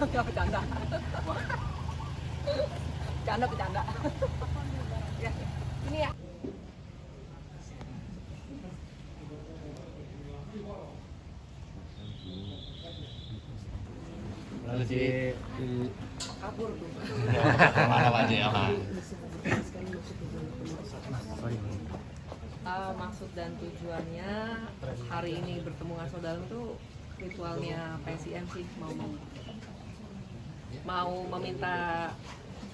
Nggak bercanda. Bercanda. Ya, ini ya. Lalu sih Kabur tuh. mana aja ya Pak. Maksud dan tujuannya hari ini bertemu Ngarso Dalem tuh ritualnya PSIM sih, mau meminta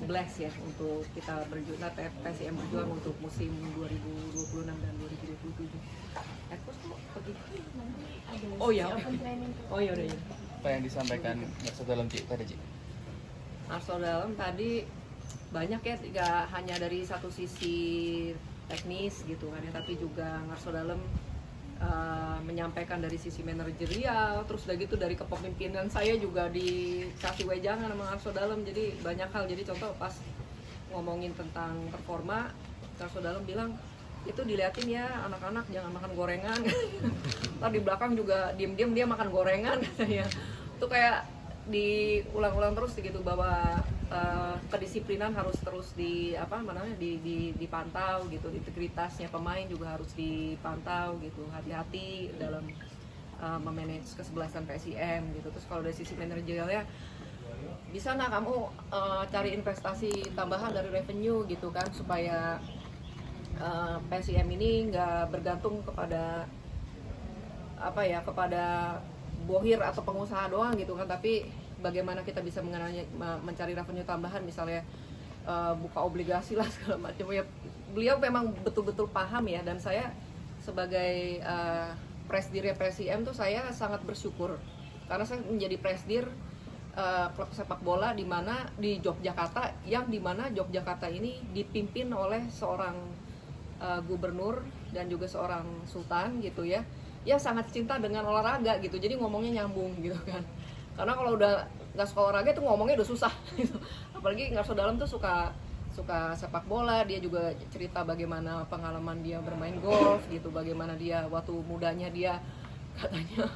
bless ya untuk kita berjuang, PSIM berjuang untuk musim 2026 dan 2027. Ekos tuh pergi. Oh ya. Oh ya udah ya. Apa yang disampaikan Ngarso Dalem tadi Ci? Ngarso Dalem tadi banyak ya, tidak hanya dari satu sisi teknis gitu kan ya, tapi juga Ngarso Dalem menyampaikan dari sisi manajerial, terus udah gitu dari kepemimpinan saya juga dikasih wejangan sama Ngarso Dalem. Jadi banyak hal, jadi contoh pas ngomongin tentang performa, Ngarso Dalem bilang itu diliatin ya anak-anak jangan makan gorengan. Ntar di belakang juga diem-diem dia makan gorengan katanya. Itu kayak diulang-ulang terus gitu, bahwa kedisiplinan harus terus dipantau gitu, integritasnya pemain juga harus dipantau gitu, hati-hati dalam memanage kesebelasan PSIM gitu. Terus kalau dari sisi manajerialnya, bisa nggak kamu cari investasi tambahan dari revenue gitu kan, supaya PSIM ini nggak bergantung kepada kepada bohir atau pengusaha doang gitu kan, tapi bagaimana kita bisa mencari revenue tambahan, misalnya buka obligasi lah segala macam ya. Beliau memang betul-betul paham ya, dan saya sebagai presdir PSIM tuh saya sangat bersyukur karena saya menjadi presdir klub sepak bola di Yogyakarta, yang dimana Yogyakarta ini dipimpin oleh seorang gubernur dan juga seorang sultan gitu ya, yang sangat cinta dengan olahraga gitu. Jadi ngomongnya nyambung gitu kan, karena kalau udah nggak suka olahraga itu ngomongnya udah susah gitu. Apalagi Ngarso Dalem tuh suka sepak bola, dia juga cerita bagaimana pengalaman dia bermain golf gitu, bagaimana dia waktu mudanya dia katanya,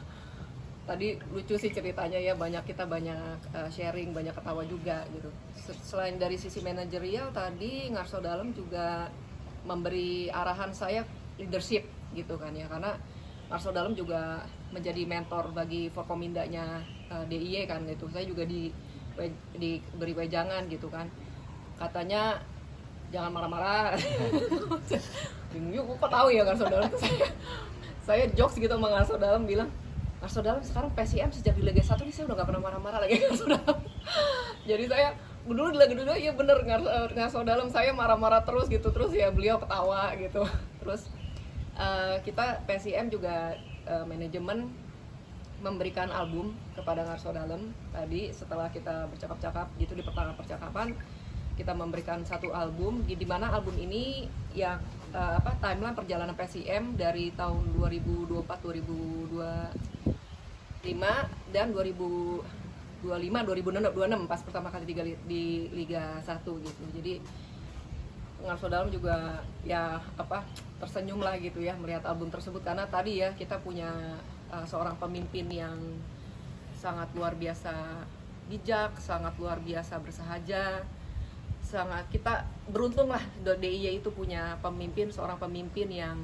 tadi lucu sih ceritanya ya, kita banyak sharing, banyak ketawa juga gitu. Selain dari sisi manajerial tadi, Ngarso Dalem juga memberi arahan saya leadership gitu kan ya, karena Ngarso Dalem juga menjadi mentor bagi Forkomindanya DIY kan gitu. Saya juga diberi wejangan gitu kan, katanya jangan marah-marah. Yuk kok tahu ya Ngarso Dalem tuh, saya jokes gitu sama Ngarso Dalem, bilang Ngarso Dalem sekarang PSIM sejak di Liga 1 nih saya udah gak pernah marah-marah lagi Ngarso Dalem. Jadi saya dulu di Liga 2 ya bener, Ngarso Dalem saya marah-marah terus gitu, terus ya beliau ketawa gitu. Terus kita PSIM juga manajemen memberikan album kepada Ngarso Dalem tadi. Setelah kita bercakap-cakap gitu di pertengahan percakapan, kita memberikan satu album, di mana album ini yang timeline perjalanan PSIM dari tahun 2024, 2025 dan 2025, 2026 pas pertama kali di Liga 1 gitu. Jadi Ngarso Dalem juga ya tersenyum lah gitu ya melihat album tersebut, karena tadi ya kita punya seorang pemimpin yang sangat luar biasa bijak, sangat luar biasa bersahaja. Sangat kita beruntung lah DIY itu punya seorang pemimpin yang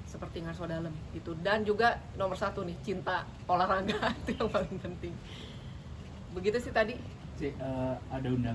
seperti Ngarso Dalem gitu. Dan juga nomor satu nih, cinta olahraga. Itu yang paling penting. Begitu sih tadi. Ada undangan